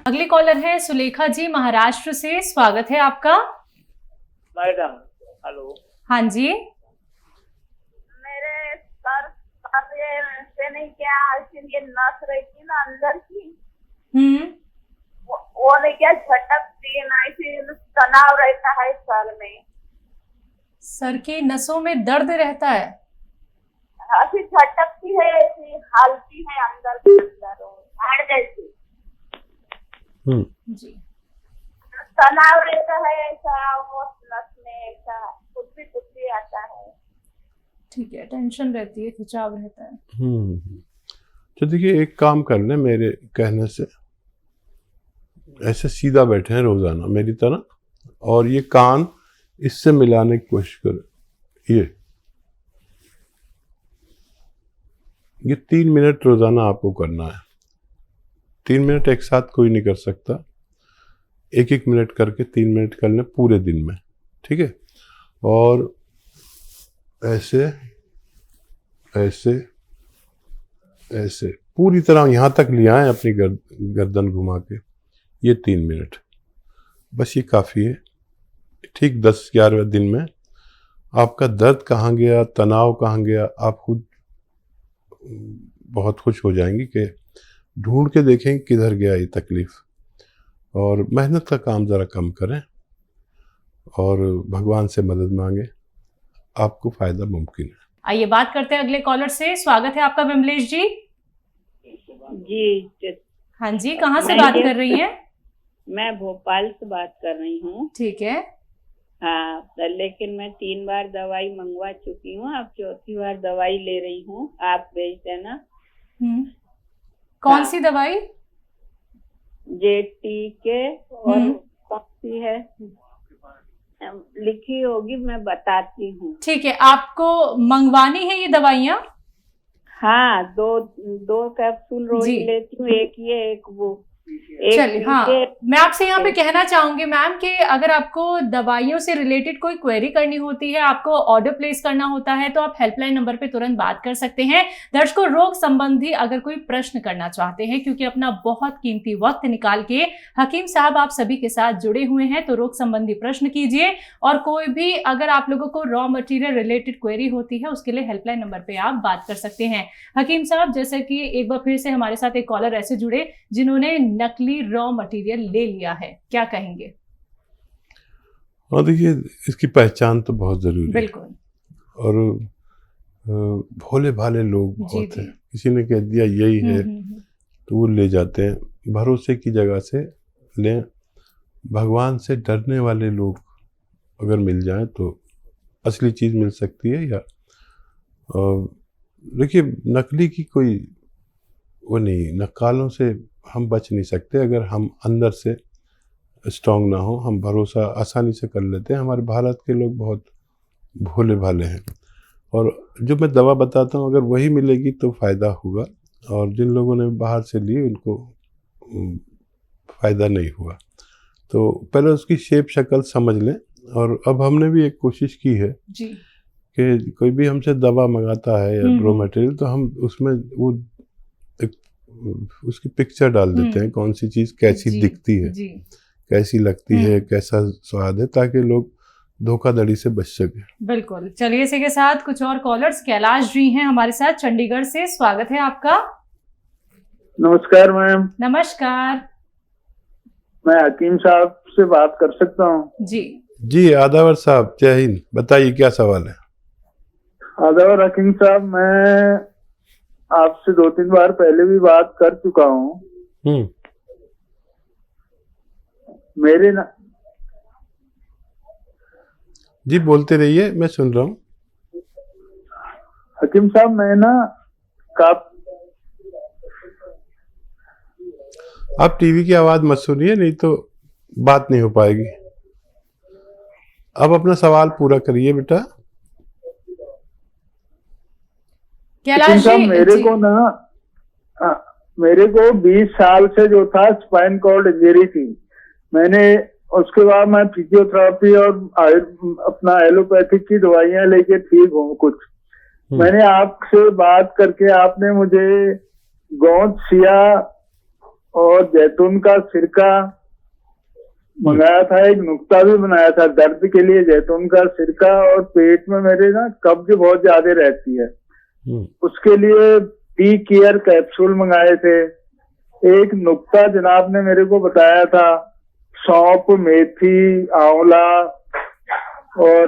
अगली कॉलर है सुलेखा जी महाराष्ट्र से, स्वागत है आपका। Madam hello. हाँ जी। मेरे सर से नहीं क्या ये नस रही थी ना अंदर की, वो नहीं क्या झटकती है ना, इसी तनाव रहता है सर में। सर की नसों में दर्द रहता है? ऐसी झटकती है, ऐसी हालती है अंदर के अंदर हाड़ जैसी। जी। तनाव रहता है ऐसा, वो नस में ऐसा कुछ भी आता है। ठीक है, टेंशन रहती है, खिंचाव रहता है। तो देखिए, एक काम कर लें मेरे कहने से, ऐसे सीधा बैठे हैं रोजाना मेरी तरह, और ये कान इससे मिलाने की कोशिश करें। ये 3 मिनट रोजाना आपको करना है। 3 मिनट एक साथ कोई नहीं कर सकता, 1-1 मिनट करके 3 मिनट कर लें पूरे दिन में, ठीक है। और ऐसे ऐसे ऐसे पूरी तरह यहाँ तक ले आए अपनी गर्दन घुमा के, ये 3 मिनट बस, ये काफ़ी है। ठीक 10-11वें दिन में आपका दर्द कहाँ गया, तनाव कहाँ गया, आप खुद बहुत खुश हो जाएंगी कि ढूंढ के देखेंगे किधर गया ये तकलीफ। और मेहनत का काम ज़रा कम करें और भगवान से मदद मांगे, आपको फ़ायदा मुमकिन है। आइए बात करते हैं अगले कॉलर से, स्वागत है आपका विमलेश जी। जी हाँ जी, कहाँ से बात कर रही हैं? मैं भोपाल से बात कर रही हूँ। ठीक है। हाँ, लेकिन मैं 3 बार दवाई मंगवा चुकी हूँ, अब 4थी बार दवाई ले रही हूँ, आप भेज देना। कौन सी दवाई? JTK और कौन सी है लिखी होगी, मैं बताती हूँ। ठीक है, आपको मंगवानी है ये दवाइयाँ? हाँ, दो कैप्सूल रोज लेती हूँ, एक ये एक वो। चलिए, हाँ, मैं आपसे यहाँ पे कहना चाहूंगी मैम कि अगर आपको दवाइयों से रिलेटेड कोई क्वेरी करनी होती है, आपको ऑर्डर प्लेस करना होता है, तो आप हेल्पलाइन नंबर पे तुरंत बात कर सकते हैं। दर्शकों, रोग संबंधी अगर कोई प्रश्न करना चाहते हैं, क्योंकि अपना बहुत कीमती वक्त निकाल के हकीम साहब आप सभी के साथ जुड़े हुए हैं, तो रोग संबंधी प्रश्न कीजिए। और कोई भी अगर आप लोगों को रॉ मटेरियल रिलेटेड क्वेरी होती है, उसके लिए हेल्पलाइन नंबर पे आप बात कर सकते हैं। हकीम साहब, जैसे कि एक बार फिर से हमारे साथ एक कॉलर ऐसे जुड़े जिन्होंने नकली रॉ मटेरियल ले लिया है, क्या कहेंगे? और देखिए, इसकी पहचान तो बहुत जरूरी है। बिल्कुल। और भोले भाले लोग बहुत हैं, किसी ने कह दिया यही है तो वो ले जाते हैं। भरोसे की जगह से लें। भगवान से डरने वाले लोग अगर मिल जाएं तो असली चीज़ मिल सकती है। या देखिए, नकली की कोई वो नहीं, नक्कालों से हम बच नहीं सकते अगर हम अंदर से स्ट्रांग ना हो। हम भरोसा आसानी से कर लेते हैं। हमारे भारत के लोग बहुत भोले भाले हैं, और जो मैं दवा बताता हूँ अगर वही मिलेगी तो फ़ायदा होगा, और जिन लोगों ने बाहर से ली उनको फ़ायदा नहीं हुआ। तो पहले उसकी शेप शक्ल समझ लें। और अब हमने भी एक कोशिश की है जी कि कोई भी हमसे दवा मंगाता है या रॉ मटेरियल, तो हम उसमें वो उसकी पिक्चर डाल देते हैं, कौन सी चीज़ कैसी दिखती है, कैसी लगती है, कैसा स्वाद है, ताकि लोग धोखाधड़ी से बच सके। बिल्कुल। चलिए, इसी के साथ कुछ और कॉलर्स। कैलाश जी हैं हमारे साथ चंडीगढ़ से, स्वागत है आपका। नमस्कार मैम। नमस्कार। मैं हकीम साहब से बात कर सकता हूँ? जी आदावर साहब, जय हिंद। बताइए क्या सवाल है? आदावर हकीम साहब, मैं आपसे 2-3 बार पहले भी बात कर चुका हूँ। मेरे ना जी बोलते रहिए, मैं सुन रहा हूँ। हकीम साहब, मैं ना आप टीवी की आवाज मत सुनिए, नहीं तो बात नहीं हो पाएगी। अब अपना सवाल पूरा करिए बेटा। कैलाश जी, मेरे को 20 साल से जो था स्पाइन कॉर्ड इंजरी थी। मैंने उसके बाद मैं फिजियोथेरेपी और अपना एलोपैथिक की दवाइयां लेके ठीक हूँ कुछ। मैंने आपसे बात करके आपने मुझे गोंद सिया और जैतून का सिरका मंगाया था, एक नुक्ता भी बनाया था दर्द के लिए, जैतून का सिरका। और पेट में मेरे ना कब्ज बहुत ज्यादा रहती है, उसके लिए टी केयर कैप्सूल मंगाए थे। एक नुक्ता जनाब ने मेरे को बताया था, सौंफ, मेथी, आंवला और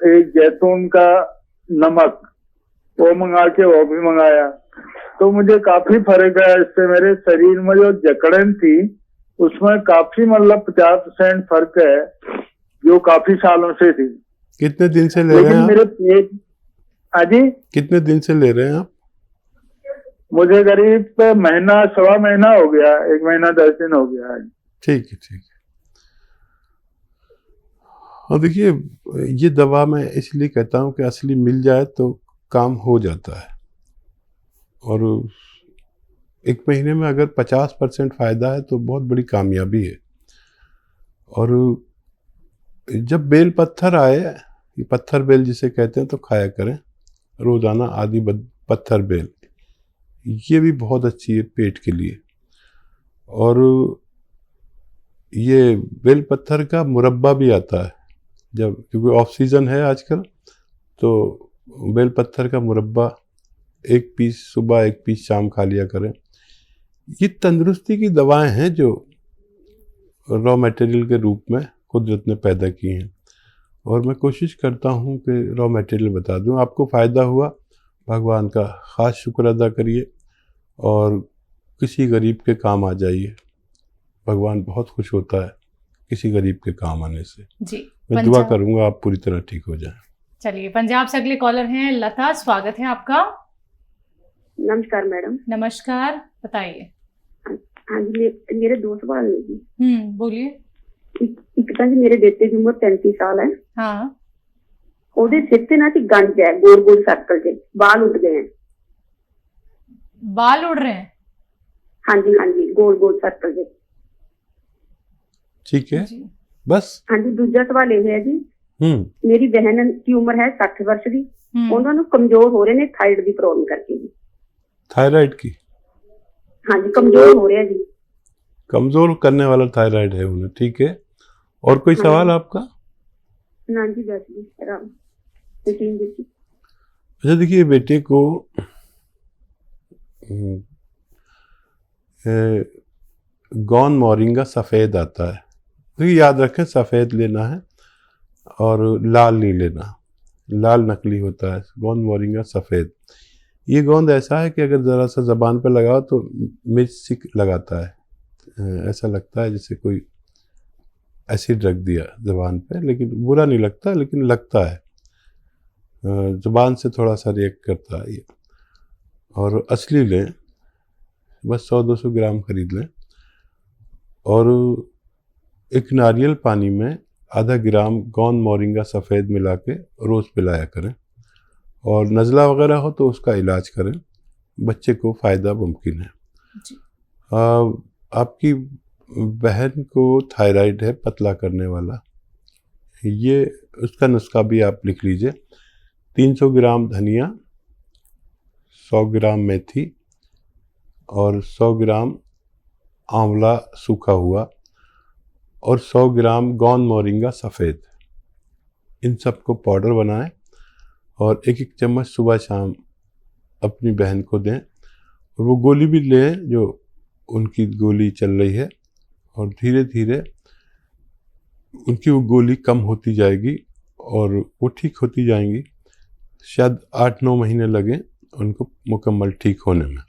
एक जैतून का नमक, वो मंगा के वो भी मंगाया। तो मुझे काफी फर्क है इससे। मेरे शरीर में जो जकड़न थी उसमें काफी मतलब 50% फर्क है, जो काफी सालों से थी। कितने दिन से ले रहे हैं आप? मेरे पेट, अजी कितने दिन से ले रहे हैं आप? मुझे करीब महीना, 1.25 महीना हो गया, 1 महीना 10 दिन हो गया है। ठीक है, ठीक है। और देखिए, ये दवा मैं इसलिए कहता हूँ कि असली मिल जाए तो काम हो जाता है। और 1 महीने में अगर 50% फ़ायदा है तो बहुत बड़ी कामयाबी है। और जब बेल पत्थर आए, ये पत्थर बेल जिसे कहते हैं, तो खाया करें रोज़ाना आधी पत्थर बेल, ये भी बहुत अच्छी है पेट के लिए। और ये बेल पत्थर का मुरब्बा भी आता है, जब क्योंकि ऑफ सीज़न है आजकल, तो बेल पत्थर का मुरब्बा 1 पीस सुबह 1 पीस शाम खा लिया करें। ये तंदुरुस्ती की दवाएं हैं जो रॉ मटेरियल के रूप में कुदरत ने पैदा की हैं, और मैं कोशिश करता हूं कि रॉ मटेरियल बता दूं। आपको फ़ायदा हुआ, भगवान का ख़ास शुक्र अदा करिए और किसी गरीब के काम आ जाइए। भगवान बहुत खुश होता है किसी गरीब के काम आने से। जी, मैं दुआ करूंगा आप पूरी तरह ठीक हो जाएं। चलिए, पंजाब से अगले कॉलर हैं लता, स्वागत है आपका। नमस्कार मैडम। नमस्कार, बताइए। हाँ जी, मेरे 2 सवाल है जी। बोलिए। एक तो जी मेरे बेटे की उम्र 35 साल है। हाँ। ਉਹਦੇ ਸਿਰ ਤੇ ना गंज है, गोल गोल सर्कल के बाल उठ गए हैं। बाल उड़ रहे हैं? हाँ जी, गोल गोल सर्कल के। ठीक है, बस। हाँ जी, दूसरा सवाल ये है जी, मेरी बहन की उम्र है 60 वर्ष की, उन्होंने कमजोर हो रहे ने थायराइड की प्रॉब्लम करके जी। थायराइड की? हाँ जी, कमजोर हो रहे हैं जी। कमजोर करने वाला थायराइड है उन्हें, ठीक है। और कोई सवाल आपका? ना जी, बस जी। अच्छा, देखिए, बेटे को गौन मोरिंगा सफ़ेद आता है, तो याद रखें सफ़ेद लेना है और लाल नहीं लेना। लाल नकली होता है, गौन मोरिंगा सफ़ेद। ये गोंद ऐसा है कि अगर ज़रा सा ज़बान पर लगाओ तो मिर्च सी लगाता है, ऐसा लगता है जैसे कोई एसिड रख दिया ज़बान पे, लेकिन बुरा नहीं लगता, लेकिन लगता है, ज़बान से थोड़ा सा रिएक्ट करता है ये। और असली लें, बस 100-200 ग्राम खरीद लें और एक नारियल पानी में आधा ग्राम गोंद मोरिंगा सफ़ेद मिला के रोज़ पिलाया करें। और नज़ला वगैरह हो तो उसका इलाज करें, बच्चे को फ़ायदा मुमकिन है। आपकी बहन को थायराइड है, पतला करने वाला, ये उसका नुस्खा भी आप लिख लीजिए। 300 ग्राम धनिया, 100 ग्राम मेथी और 100 ग्राम आंवला सूखा हुआ और 100 ग्राम गोंद मोरिंगा सफ़ेद, इन सब को पाउडर बनाएं और 1-1 चम्मच सुबह शाम अपनी बहन को दें। और वो गोली भी लें जो उनकी गोली चल रही है, और धीरे धीरे उनकी वो गोली कम होती जाएगी और वो ठीक होती जाएंगी। शायद 8-9 महीने लगें उनको मुकम्मल ठीक होने में।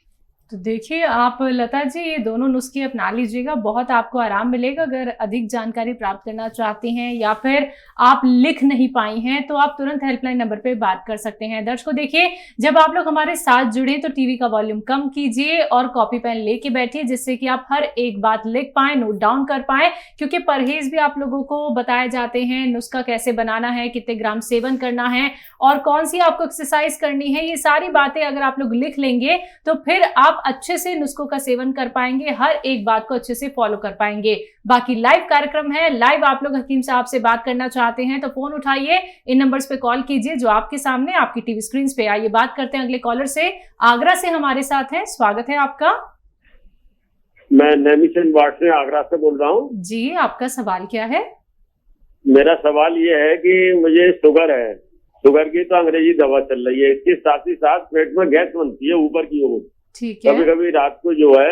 तो देखिए आप लता जी, ये दोनों नुस्खे अपना लीजिएगा, बहुत आपको आराम मिलेगा। अगर अधिक जानकारी प्राप्त करना चाहती हैं या फिर आप लिख नहीं पाई हैं तो आप तुरंत हेल्पलाइन नंबर पे बात कर सकते हैं। दर्शकों देखिए, जब आप लोग हमारे साथ जुड़े तो टीवी का वॉल्यूम कम कीजिए और कॉपी पेन लेके बैठिए, जिससे कि आप हर एक बात लिख पाए, नोट डाउन कर पाए, क्योंकि परहेज भी आप लोगों को बताए जाते हैं। नुस्खा कैसे बनाना है, कितने ग्राम सेवन करना है और कौन सी आपको एक्सरसाइज करनी है, ये सारी बातें अगर आप लोग लिख लेंगे तो फिर आप अच्छे से नुस्खों का सेवन कर पाएंगे, हर एक बात को अच्छे से फॉलो कर पाएंगे। बाकी लाइव कार्यक्रम है, लाइव आप लोग हकीम साहब से बात करना चाहते हैं तो फोन उठाइए, इन नंबर्स पे कॉल कीजिए जो आपके सामने आपकी टीवी स्क्रीन पे। आइए बात करते हैं अगले कॉलर से। आगरा से हमारे साथ हैं, स्वागत है आपका। मैं नैमिशन वार्ड से आगरा से बोल रहा हूँ जी। आपका सवाल क्या है? मेरा सवाल ये है कि मुझे शुगर है, शुगर की तो अंग्रेजी दवा चल रही है, इसके साथ ही साथ पेट में गैस बनती है ऊपर की ओर। ठीक है। कभी कभी रात को जो है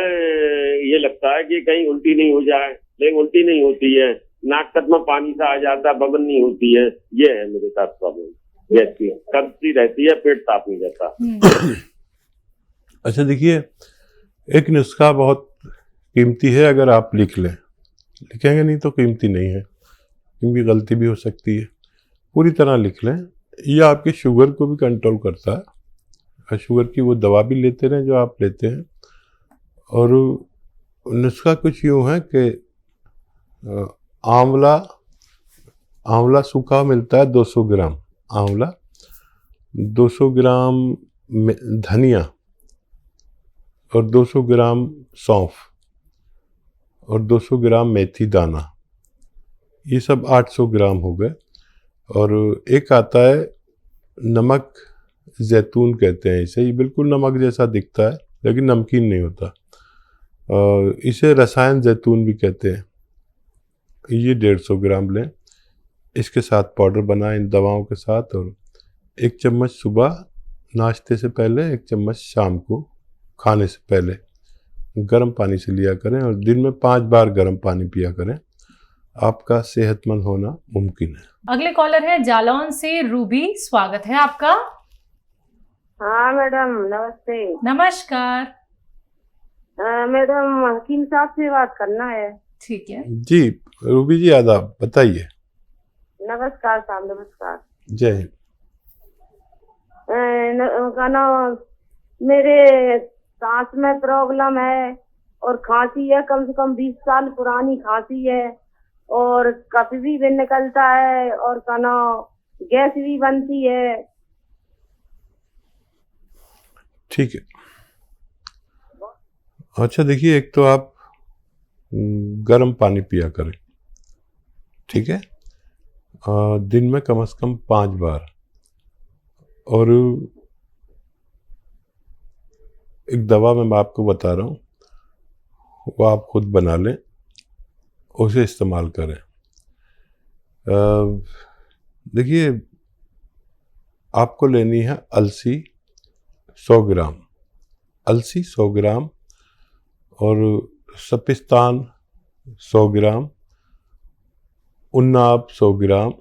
ये लगता है कि कहीं उल्टी नहीं हो जाए, लेकिन उल्टी नहीं होती है, नाक तक में पानी सा आ जाता है, बबन नहीं होती है। ये है मेरे साथ प्रॉब्लम, गैस की कब्जी रहती है, पेट साफ नहीं रहता। अच्छा देखिए, एक नुस्खा बहुत कीमती है, अगर आप लिख लें, लिखेंगे नहीं तो कीमती नहीं है, क्योंकि गलती भी हो सकती है। पूरी तरह लिख लें, ये आपके शुगर को भी कंट्रोल करता है, और शुगर की वो दवा भी लेते रहें जो आप लेते हैं। और नुस्खा कुछ यूँ है कि आंवला सूखा मिलता है 200 ग्राम आंवला, 200 ग्राम धनिया और 200 ग्राम सौंफ और 200 ग्राम मेथी दाना, ये सब 800 ग्राम हो गए। और एक आता है नमक जैतून कहते हैं इसे, ये बिल्कुल नमक जैसा दिखता है लेकिन नमकीन नहीं होता, इसे रसायन जैतून भी कहते हैं। ये 150 ग्राम लें, इसके साथ पाउडर बनाएं इन दवाओं के साथ, और 1 चम्मच सुबह नाश्ते से पहले, 1 चम्मच शाम को खाने से पहले गर्म पानी से लिया करें, और दिन में 5 बार गर्म पानी पिया करें। आपका सेहतमंद होना मुमकिन है। अगले कॉलर है जालौन से रूबी, स्वागत है आपका। हाँ मैडम नमस्ते। नमस्कार। मैडम हकीम साहब से बात करना है। ठीक है जी रूबी जी, आदाब, बताइए। नमस्कार साहब, नमस्कार। जय हिंद। मेरे सांस में प्रॉब्लम है और खांसी है, कम से कम 20 साल पुरानी खांसी है, और कफ भी निकलता है, और गैस भी बनती है। ठीक है। अच्छा देखिए, एक तो आप गर्म पानी पिया करें, ठीक है, दिन में कम से कम 5 बार। और एक दवा मैं आपको बता रहा हूँ, वो आप खुद बना लें, उसे इस्तेमाल करें। देखिए, आपको लेनी है अलसी 100 ग्राम, अलसी 100 ग्राम, और सपिस्तान 100 ग्राम, उन्नाब 100 ग्राम,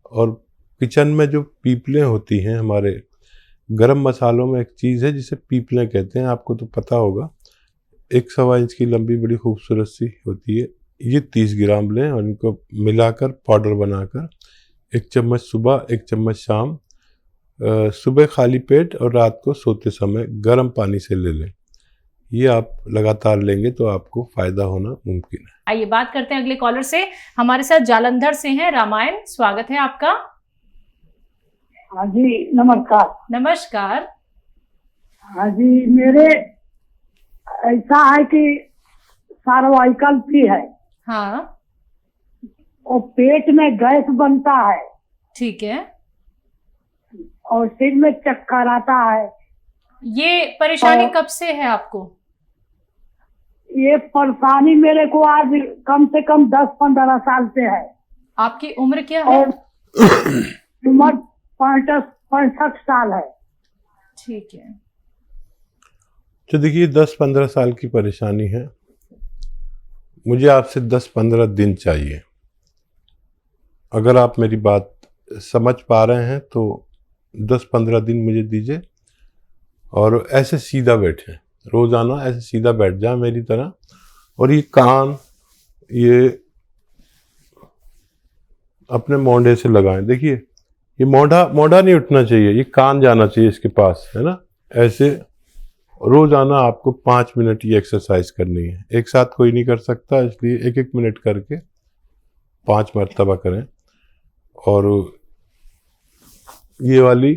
और किचन में जो पीपलें होती हैं हमारे गरम मसालों में, एक चीज़ है जिसे पीपलें कहते हैं, आपको तो पता होगा, 1 सवा इंच की लंबी बड़ी खूबसूरत सी होती है। ये 30 ग्राम लें और इनको मिलाकर पाउडर बनाकर 1 चम्मच सुबह, 1 चम्मच शाम, सुबह खाली पेट और रात को सोते समय गर्म पानी से ले लें। ये आप लगातार लेंगे तो आपको फायदा होना मुमकिन है। आइए बात करते हैं अगले कॉलर से। हमारे साथ जालंधर से हैं रामायण, स्वागत है आपका। हाँ जी नमस्कार। नमस्कार। हाँ जी, मेरे ऐसा है कि सर्वाइकल भी है। हाँ। और पेट में गैस बनता है। ठीक है। और सिर में चक्कर आता है। ये परेशानी कब से है आपको? ये परेशानी मेरे को आज कम से कम 10-15 साल से है। आपकी उम्र क्या है? और उम्र 65 साल है। ठीक है। तो देखिए, 10-15 साल की परेशानी है, मुझे आपसे 10-15 दिन चाहिए। अगर आप मेरी बात समझ पा रहे हैं तो 10-15 दिन मुझे दीजिए, और ऐसे सीधा बैठें, रोज़ाना ऐसे सीधा बैठ जाए मेरी तरह, और ये कान ये अपने मोंढे से लगाएं। देखिए, ये मोंढा नहीं उठना चाहिए, ये कान जाना चाहिए इसके पास, है ना। ऐसे रोज़ाना आपको 5 मिनट ये एक्सरसाइज करनी है। एक साथ कोई नहीं कर सकता, इसलिए 1-1 मिनट करके 5 मरतबा करें। और ये वाली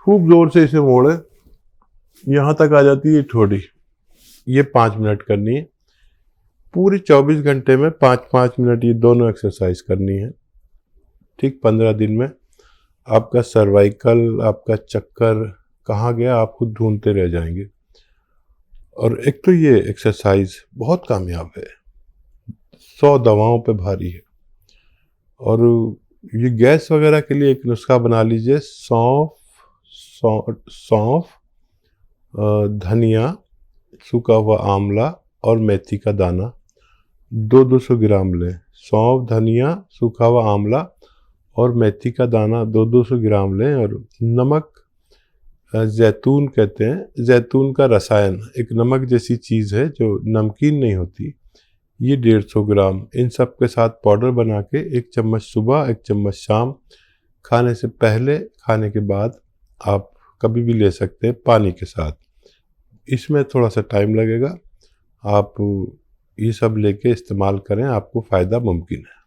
खूब ज़ोर से इसे मोड़ें, यहाँ तक आ जाती है ठोड़ी, ये 5 मिनट करनी है। पूरे 24 घंटे में 5-5 मिनट ये दोनों एक्सरसाइज करनी है। ठीक 15 दिन में आपका सर्वाइकल, आपका चक्कर कहाँ गया आप खुद ढूंढते रह जाएंगे। और एक तो ये एक्सरसाइज बहुत कामयाब है, 100 दवाओं पे भारी है। और ये गैस वगैरह के लिए एक नुस्खा बना लीजिए, सौंफ, धनिया, सूखा हुआ आंवला और मेथी का दाना 200 ग्राम लें। सौंफ, धनिया, सूखा हुआ आंवला और मेथी का दाना 200 ग्राम लें। और नमक, जैतून कहते हैं, जैतून का रसायन एक नमक जैसी चीज़ है जो नमकीन नहीं होती, ये 150 ग्राम। इन सब के साथ पाउडर बना के 1 चम्मच सुबह, 1 चम्मच शाम, खाने से पहले, खाने के बाद आप कभी भी ले सकते हैं पानी के साथ। इसमें थोड़ा सा टाइम लगेगा, आप ये सब लेके इस्तेमाल करें, आपको फ़ायदा मुमकिन है।